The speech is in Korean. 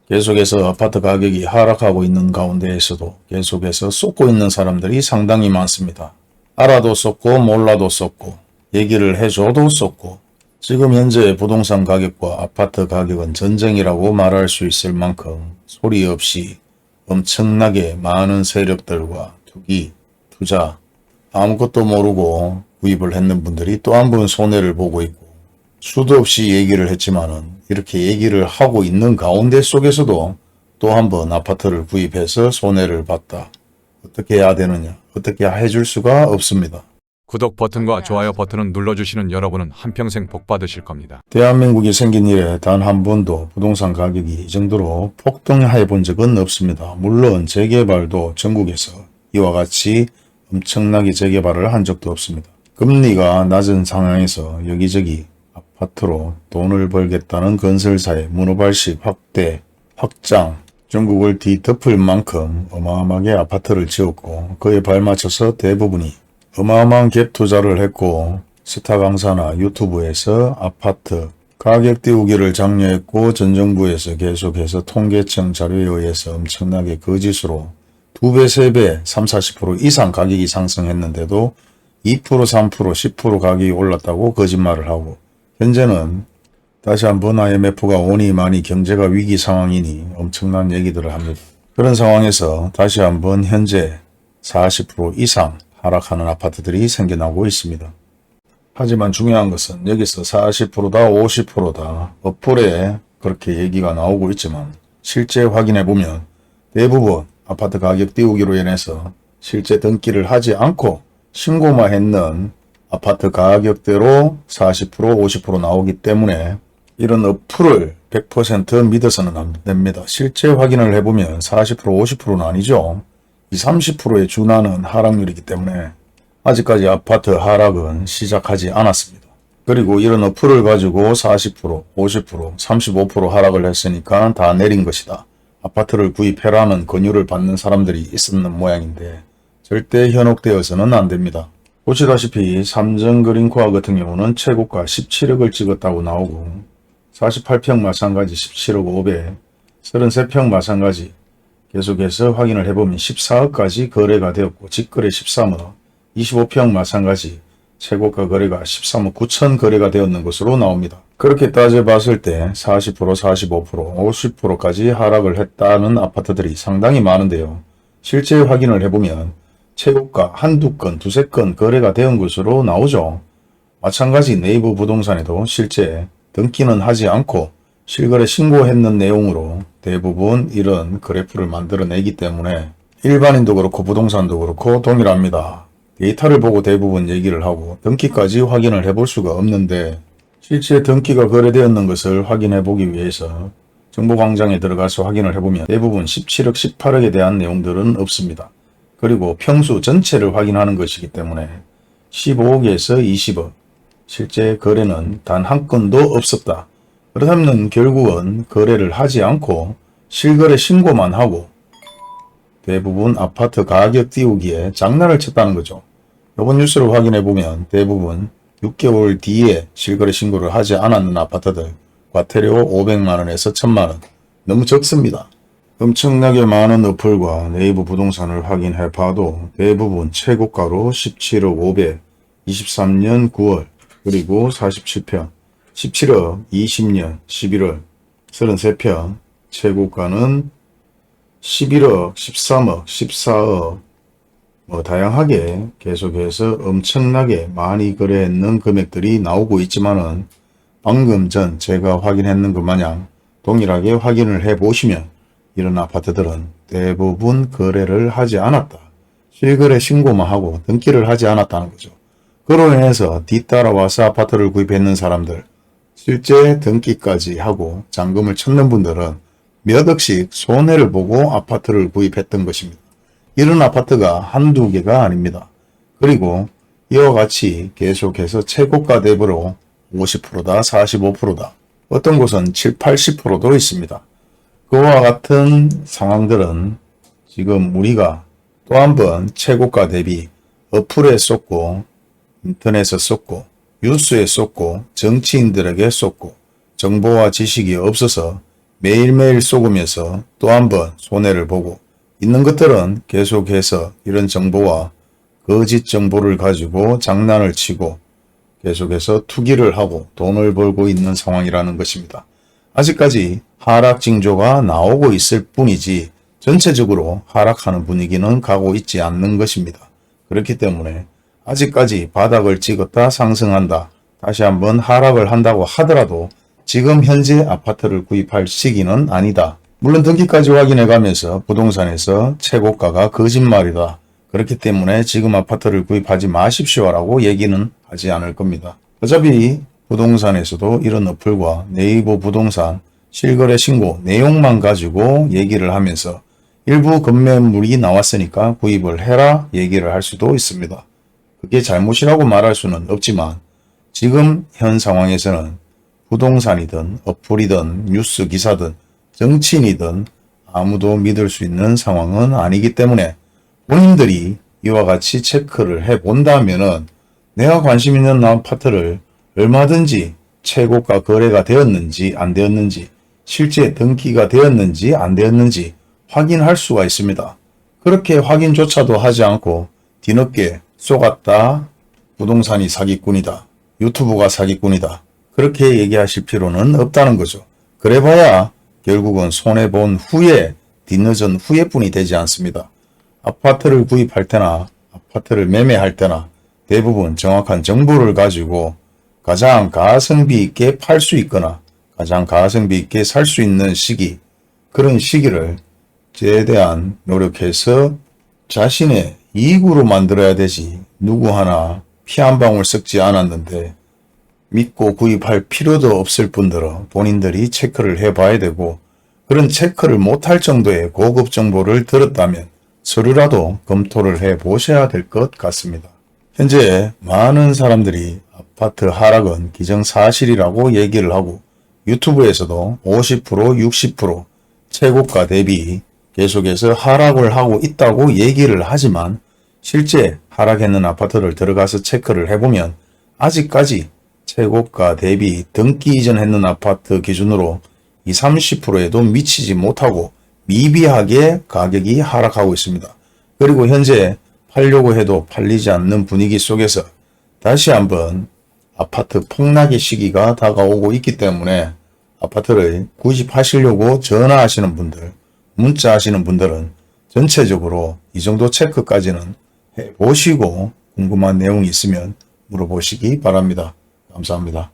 계속해서 아파트 가격이 하락하고 있는 가운데에서도 계속해서 쏟고 있는 사람들이 상당히 많습니다. 알아도 쏟고 몰라도 쏟고 얘기를 해줘도 쏟고 지금 현재 부동산 가격과 아파트 가격은 전쟁이라고 말할 수 있을 만큼 소리 없이 엄청나게 많은 세력들과 투기, 투자, 아무것도 모르고 구입을 했는 분들이 또 한 번 손해를 보고 있고 수도 없이 얘기를 했지만은 이렇게 얘기를 하고 있는 가운데 속에서도 또 한 번 아파트를 구입해서 손해를 봤다. 어떻게 해야 되느냐? 어떻게 해줄 수가 없습니다. 구독 버튼과 좋아요 버튼을 눌러주시는 여러분은 한평생 복 받으실 겁니다. 대한민국이 생긴 이래 단 한 번도 부동산 가격이 이 정도로 폭등해 본 적은 없습니다. 물론 재개발도 전국에서 이와 같이 엄청나게 재개발을 한 적도 없습니다. 금리가 낮은 상황에서 여기저기 아파트로 돈을 벌겠다는 건설사의 문어발식 확대, 확장, 전국을 뒤덮을 만큼 어마어마하게 아파트를 지었고 그에 발맞춰서 대부분이 어마어마한 갭 투자를 했고 스타 강사나 유튜브에서 아파트 가격 띄우기를 장려했고 전 정부에서 계속해서 통계청 자료에 의해서 엄청나게 거짓으로 2배, 3배, 30, 40% 이상 가격이 상승했는데도 2%, 3%, 10% 가격이 올랐다고 거짓말을 하고 현재는 다시 한번 IMF가 오니 많이 경제가 위기 상황이니 엄청난 얘기들을 합니다. 그런 상황에서 다시 한번 현재 40% 이상 하락하는 아파트들이 생겨나고 있습니다. 하지만 중요한 것은 여기서 40%다 50%다 어플에 그렇게 얘기가 나오고 있지만 실제 확인해 보면 대부분 아파트 가격 띄우기로 인해서 실제 등기를 하지 않고 신고만 했는 아파트 가격대로 40% 50% 나오기 때문에 이런 어플을 100% 믿어서는 안 됩니다. 실제 확인을 해보면 40% 50%는 아니죠. 이 30%에 준하는 하락률이기 때문에 아직까지 아파트 하락은 시작하지 않았습니다. 그리고 이런 어플을 가지고 40%, 50%, 35% 하락을 했으니까 다 내린 것이다. 아파트를 구입해라는 권유를 받는 사람들이 있었는 모양인데 절대 현혹되어서는 안 됩니다. 보시다시피 삼성그린코아 같은 경우는 최고가 17억을 찍었다고 나오고 48평 마찬가지 17억 5백, 33평 마찬가지 계속해서 확인을 해보면 14억까지 거래가 되었고 직거래 13억, 25평 마찬가지 최고가 거래가 13억 9천 거래가 되었는 것으로 나옵니다. 그렇게 따져봤을 때 40%, 45%, 50%까지 하락을 했다는 아파트들이 상당히 많은데요. 실제 확인을 해보면 최고가 한두 건, 두세 건 거래가 된 것으로 나오죠. 마찬가지 네이버 부동산에도 실제 등기는 하지 않고 실거래 신고했는 내용으로 대부분 이런 그래프를 만들어내기 때문에 일반인도 그렇고 부동산도 그렇고 동일합니다. 데이터를 보고 대부분 얘기를 하고 등기까지 확인을 해볼 수가 없는데 실제 등기가 거래되었는 것을 확인해 보기 위해서 정보광장에 들어가서 확인을 해보면 대부분 17억, 18억에 대한 내용들은 없습니다. 그리고 평수 전체를 확인하는 것이기 때문에 15억에서 20억, 실제 거래는 단 한 건도 없었다. 그렇다면 결국은 거래를 하지 않고 실거래 신고만 하고 대부분 아파트 가격 띄우기에 장난을 쳤다는 거죠. 이번 뉴스를 확인해 보면 대부분 6개월 뒤에 실거래 신고를 하지 않았는 아파트들 과태료 500만원에서 1000만원 너무 적습니다. 엄청나게 많은 어플과 네이버 부동산을 확인해 봐도 대부분 최고가로 17억 5백, 23년 9월 그리고 47평, 17억 20년 11월 33평, 최고가는 11억, 13억, 14억 다양하게 계속해서 엄청나게 많이 거래했는 금액들이 나오고 있지만은 방금 전 제가 확인했는 것 마냥 동일하게 확인을 해 보시면 이런 아파트들은 대부분 거래를 하지 않았다. 실거래 신고만 하고 등기를 하지 않았다는 거죠. 그로 인해서 뒤따라와서 아파트를 구입했는 사람들, 실제 등기까지 하고 잔금을 쳤는 분들은 몇 억씩 손해를 보고 아파트를 구입했던 것입니다. 이런 아파트가 한두 개가 아닙니다. 그리고 이와 같이 계속해서 최고가 대비로 50%다 45%다 어떤 곳은 7, 80%도 있습니다. 그와 같은 상황들은 지금 우리가 또 한 번 최고가 대비 어플에 쏟고 인터넷에 쏟고 뉴스에 쏟고 정치인들에게 쏟고 정보와 지식이 없어서 매일매일 속으면서 또 한 번 손해를 보고 있는 것들은 계속해서 이런 정보와 거짓 정보를 가지고 장난을 치고 계속해서 투기를 하고 돈을 벌고 있는 상황이라는 것입니다. 아직까지 하락 징조가 나오고 있을 뿐이지 전체적으로 하락하는 분위기는 가고 있지 않는 것입니다. 그렇기 때문에 아직까지 바닥을 찍었다 상승한다, 다시 한번 하락을 한다고 하더라도 지금 현재 아파트를 구입할 시기는 아니다. 물론 등기까지 확인해 가면서 부동산에서 최고가가 거짓말이다, 그렇기 때문에 지금 아파트를 구입하지 마십시오라고 얘기는 하지 않을 겁니다. 어차피 부동산에서도 이런 어플과 네이버 부동산 실거래 신고 내용만 가지고 얘기를 하면서 일부 급매물이 나왔으니까 구입을 해라 얘기를 할 수도 있습니다. 그게 잘못이라고 말할 수는 없지만 지금 현 상황에서는 부동산이든 어플이든 뉴스 기사든 정치인이든 아무도 믿을 수 있는 상황은 아니기 때문에 본인들이 이와 같이 체크를 해본다면은 내가 관심 있는 아파트를 얼마든지 최고가 거래가 되었는지 안 되었는지, 실제 등기가 되었는지 안 되었는지 확인할 수가 있습니다. 그렇게 확인조차도 하지 않고 뒤늦게 속았다, 부동산이 사기꾼이다, 유튜브가 사기꾼이다, 그렇게 얘기하실 필요는 없다는 거죠. 그래봐야 결국은 손해본 후에, 뒤늦은 후회뿐이 되지 않습니다. 아파트를 구입할 때나 아파트를 매매할 때나 대부분 정확한 정보를 가지고 가장 가성비 있게 팔 수 있거나 가장 가성비 있게 살 수 있는 시기, 그런 시기를 최대한 노력해서 자신의 이익으로 만들어야 되지, 누구 하나 피 한 방울 썩지 않았는데 믿고 구입할 필요도 없을 뿐더러 본인들이 체크를 해봐야 되고, 그런 체크를 못할 정도의 고급 정보를 들었다면 서류라도 검토를 해보셔야 될 것 같습니다. 현재 많은 사람들이 아파트 하락은 기정사실이라고 얘기를 하고 유튜브에서도 50%, 60% 최고가 대비 계속해서 하락을 하고 있다고 얘기를 하지만 실제 하락했는 아파트를 들어가서 체크를 해보면 아직까지 최고가 대비 등기 이전했는 아파트 기준으로 20, 30%에도 미치지 못하고 미비하게 가격이 하락하고 있습니다. 그리고 현재 팔려고 해도 팔리지 않는 분위기 속에서 다시 한번 아파트 폭락의 시기가 다가오고 있기 때문에 아파트를 구입하시려고 전화하시는 분들, 문자하시는 분들은 전체적으로 이 정도 체크까지는 해보시고 궁금한 내용이 있으면 물어보시기 바랍니다. 감사합니다.